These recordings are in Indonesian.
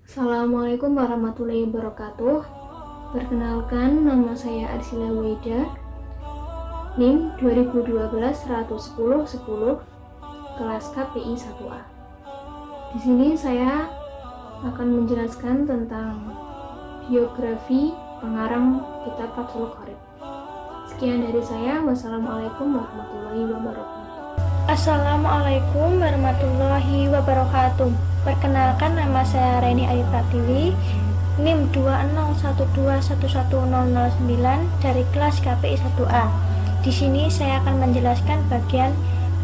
Assalamualaikum warahmatullahi wabarakatuh. Perkenalkan, nama saya Arsila Weda, NIM 2012-110-10, kelas KPI 1A. Di sini saya akan menjelaskan tentang biografi pengarang kitab Fathul Qorib. Sekian dari saya. Wassalamualaikum warahmatullahi wabarakatuh. Assalamualaikum warahmatullahi wabarakatuh. Perkenalkan, nama saya Reni Ayu Pratiwi, NIM 201211009 dari kelas KPI 1A. Di sini saya akan menjelaskan bagian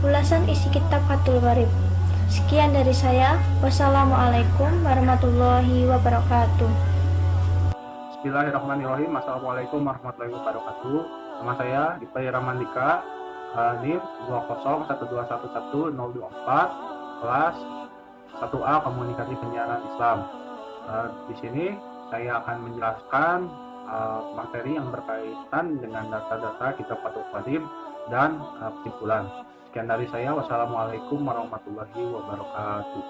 ulasan isi kitab Fathul Qorib. Sekian dari saya. Wassalamualaikum warahmatullahi wabarakatuh. Bismillahirrahmanirrahim. Assalamualaikum warahmatullahi wabarakatuh. Nama saya Dipta Ramandika, NIM 201211024, kelas 1A Komunikasi Penyiaran Islam. Di sini saya akan menjelaskan materi yang berkaitan dengan data-data kitab Fathul Qorib dan kesimpulan. Sekian dari saya. Wassalamualaikum warahmatullahi wabarakatuh.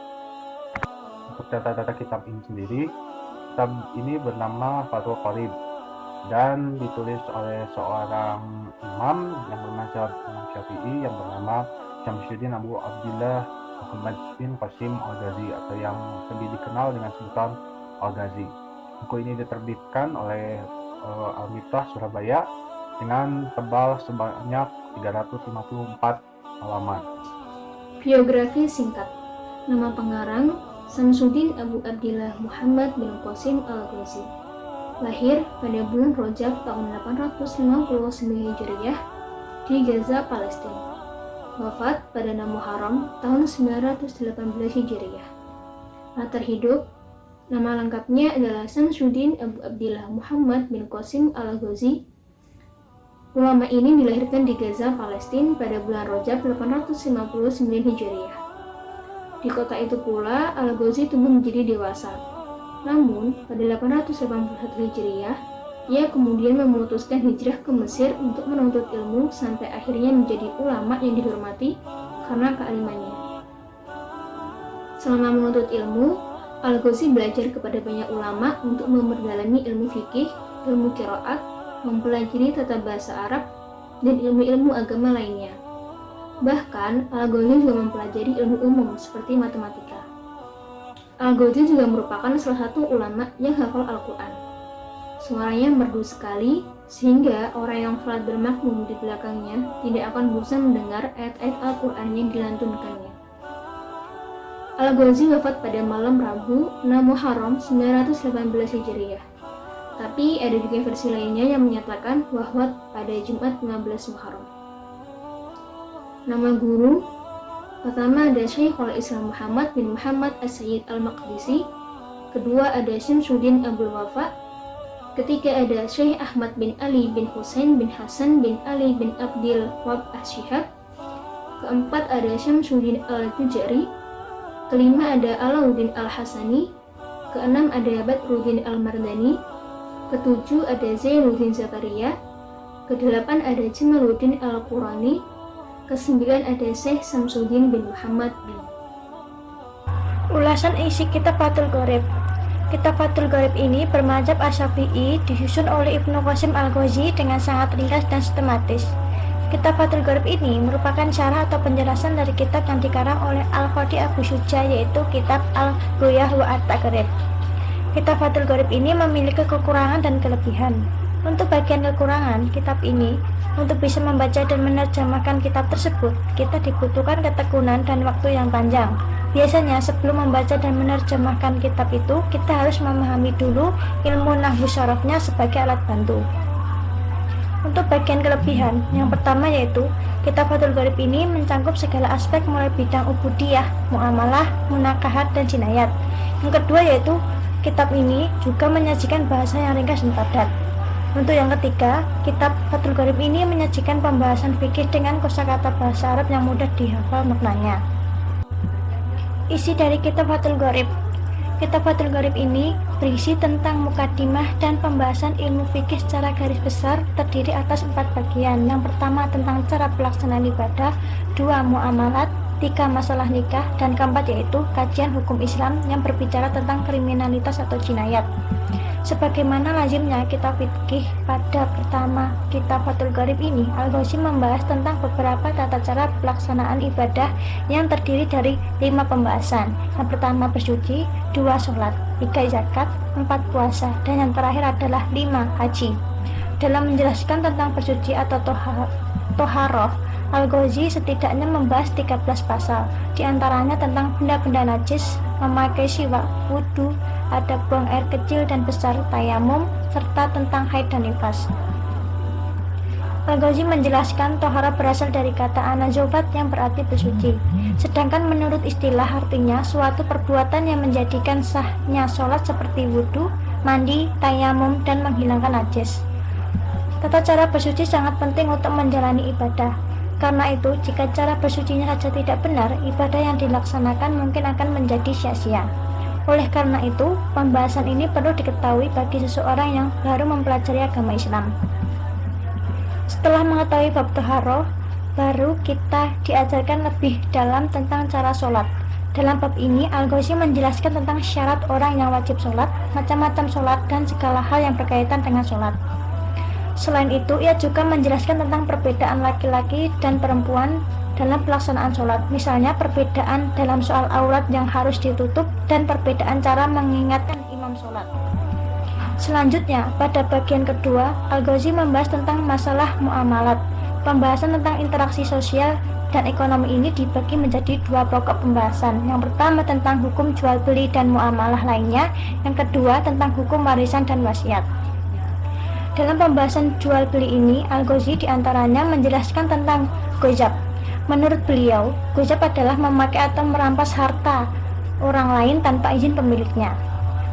Untuk data-data kitab ini sendiri, kitab ini bernama Fathul Qorib dan ditulis oleh seorang imam yang bermazhab Imam Syafi'i yang bernama Syamsuddin Abu Abdillah Muhammad bin Qasim Al-Ghazi, atau yang lebih dikenal dengan sebutan Al-Ghazi. Buku ini diterbitkan oleh Al-Miftah Surabaya dengan tebal sebanyak 354 halaman. Biografi singkat. Nama pengarang Syamsuddin Abu Abdillah Muhammad bin Qasim Al-Ghazi. Lahir pada bulan Rajab tahun 859 Hijriah di Gaza, Palestina. Wafat pada 6 Muharram tahun 918 Hijriah. Latar hidup. Nama lengkapnya adalah Syamsuddin Abu Abdillah Muhammad bin Qasim Al-Ghazi. Ulama ini dilahirkan di Gaza, Palestina pada bulan Rajab 859 Hijriah. Di kota itu pula Al-Ghazi tumbuh menjadi dewasa. Namun, pada 881 Hijriah, ia kemudian memutuskan hijrah ke Mesir untuk menuntut ilmu sampai akhirnya menjadi ulama yang dihormati karena kealimannya. Selama menuntut ilmu, Al-Ghazi belajar kepada banyak ulama untuk memperdalami ilmu fikih, ilmu qiraat, mempelajari tata bahasa Arab, dan ilmu-ilmu agama lainnya. Bahkan, Al-Ghazi juga mempelajari ilmu umum seperti matematika. Al-Ghazi juga merupakan salah satu ulama yang hafal Al-Quran. Suaranya merdu sekali, sehingga orang yang sholat bermakmum di belakangnya tidak akan bosan mendengar ayat-ayat Al-Quran yang dilantunkannya. Al-Ghazi wafat pada malam Rabu 6 Muharram 918 Hijriah. Tapi ada juga versi lainnya yang menyatakan wafat pada Jumat 15 Muharram. Nama guru. Pertama ada Syekhul Islam Muhammad bin Muhammad As-Sayyid Al-Maqdisi. Kedua ada Syamsuddin Abdul Wafa. Ketiga ada Syekh Ahmad bin Ali bin Husain bin Hasan bin Ali bin Abdil Wahab As-Syihab. Keempat ada Syamsuddin Al-Tujari. Kelima ada Alauddin Al-Hasani. Keenam ada Badruddin Al-Mardani. Ketujuh ada Zainuddin Zakaria. Kedelapan ada Jamaluddin Al-Qurani. Kesembilan ada Syekh Syamsuddin bin Muhammad bin. Ulasan isi kitab Fathul Qorib. Kitab Fathul Qorib ini bermadzhab Asy-Syafi'i, disusun oleh Ibnu Qasim Al-Ghazi dengan sangat ringkas dan sistematis. Kitab Fathul Qorib ini merupakan syarah atau penjelasan dari kitab yang dikarang oleh Al-Qadhi Abu Syuja, yaitu kitab Al-Ghuyah wa At-Taqrib. Kitab Fathul Qorib ini memiliki kekurangan dan kelebihan. Untuk bagian kekurangan kitab ini, untuk bisa membaca dan menerjemahkan kitab tersebut, kita dibutuhkan ketekunan dan waktu yang panjang. Biasanya sebelum membaca dan menerjemahkan kitab itu, kita harus memahami dulu ilmu nahwu syarafnya sebagai alat bantu. Untuk bagian kelebihan, yang pertama yaitu kitab Fathul Qorib ini mencangkup segala aspek mulai bidang ubudiyah, muamalah, munakahat, dan jinayat. Yang kedua yaitu kitab ini juga menyajikan bahasa yang ringkas dan padat. Untuk yang ketiga, kitab Fathul Qorib ini menyajikan pembahasan fikih dengan kosakata bahasa Arab yang mudah dihafal maknanya. Isi dari kitab Fathul Qorib. Kitab Fathul Qorib ini berisi tentang mukadimah dan pembahasan ilmu fikih secara garis besar, terdiri atas 4 bagian. Yang pertama tentang cara pelaksanaan ibadah, 2 muamalat, 3 masalah nikah, dan keempat yaitu kajian hukum Islam yang berbicara tentang kriminalitas atau jinayat. Sebagaimana lazimnya kitab fikih pada pertama kitab Fathul Gharib ini, Al-Ghazi membahas tentang beberapa tata cara pelaksanaan ibadah yang terdiri dari 5 pembahasan. Yang pertama bersuci, 2 sholat, 3 zakat, 4 puasa, dan yang terakhir adalah 5 haji. Dalam menjelaskan tentang bersuci atau toharoh, Al-Ghazi setidaknya membahas 13 pasal, diantaranya tentang benda-benda najis, memakai siwak, wudhu, ada buang air kecil dan besar, tayamum, serta tentang haid dan nifas. Al-Ghazi menjelaskan tohara berasal dari kata anazofat yang berarti bersuci, sedangkan menurut istilah artinya suatu perbuatan yang menjadikan sahnya sholat seperti wudhu, mandi, tayamum, dan menghilangkan najis. Tata cara bersuci sangat penting untuk menjalani ibadah. Karena itu, jika cara bersucinya saja tidak benar, ibadah yang dilaksanakan mungkin akan menjadi sia-sia. Oleh karena itu, pembahasan ini perlu diketahui bagi seseorang yang baru mempelajari agama Islam. Setelah mengetahui bab toharoh, baru kita diajarkan lebih dalam tentang cara sholat. Dalam bab ini, Al-Ghazi menjelaskan tentang syarat orang yang wajib sholat, macam-macam sholat, dan segala hal yang berkaitan dengan sholat. Selain itu, ia juga menjelaskan tentang perbedaan laki-laki dan perempuan dalam pelaksanaan sholat. Misalnya, perbedaan dalam soal aurat yang harus ditutup dan perbedaan cara mengingatkan imam sholat. Selanjutnya, pada bagian kedua, Al-Ghazi membahas tentang masalah muamalat. Pembahasan tentang interaksi sosial dan ekonomi ini dibagi menjadi 2 pokok pembahasan. Yang pertama tentang hukum jual beli dan muamalah lainnya, yang kedua tentang hukum warisan dan wasiat. Dalam pembahasan jual beli ini, Al-Ghazi diantaranya menjelaskan tentang gojab. Menurut beliau, gojab adalah memakai atau merampas harta orang lain tanpa izin pemiliknya.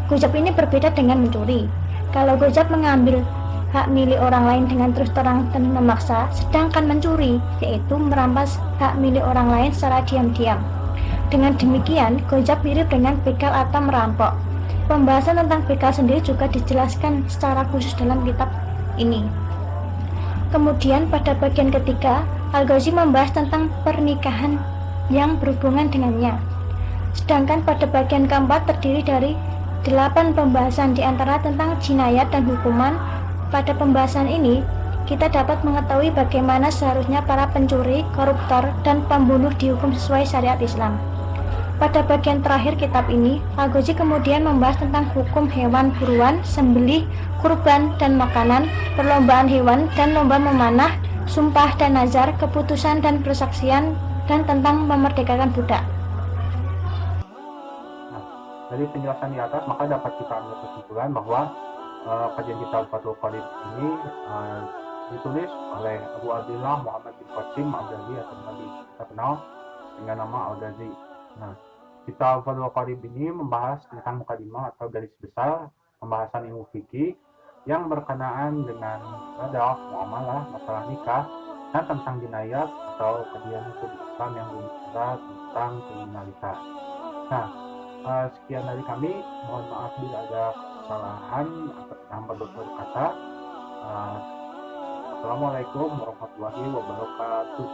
Gojab ini berbeda dengan mencuri. Kalau gojab mengambil hak milik orang lain dengan terus terang dan memaksa, sedangkan mencuri yaitu merampas hak milik orang lain secara diam-diam. Dengan demikian, gojab mirip dengan begal atau merampok. Pembahasan tentang begal sendiri juga dijelaskan secara khusus dalam kitab ini. Kemudian pada bagian ketiga, Al-Ghazi membahas tentang pernikahan yang berhubungan dengannya. Sedangkan pada bagian keempat terdiri dari 8 pembahasan diantara tentang jinayat dan hukuman. Pada pembahasan ini, kita dapat mengetahui bagaimana seharusnya para pencuri, koruptor, dan pembunuh dihukum sesuai syariat Islam. Pada bagian terakhir kitab ini, Al-Ghazi kemudian membahas tentang hukum hewan buruan, sembelih, kurban dan makanan, perlombaan hewan dan lomba memanah, sumpah dan nazar, keputusan dan persaksian, dan tentang memerdekakan budak. Dari penjelasan di atas, maka dapat kita ambil kesimpulan bahwa kajian kitab Fathul Gharib ini ditulis oleh Abu Abdillah Muhammad bin Qasim Al-Ghazi atau lebih kita kenal dengan nama Al-Ghazi. Nah, kitab Fathul Gharib ini membahas tentang mukadimah atau garis besar pembahasan ilmu fikih yang berkenaan dengan ibadah, muamalah, masalah nikah, dan tentang jinayat atau kajian hukum Islam yang berbicara tentang kriminalitas. Nah, sekian dari kami. Mohon maaf bila ada kesalahan atau tanpa tutur kata. Assalamualaikum warahmatullahi wabarakatuh.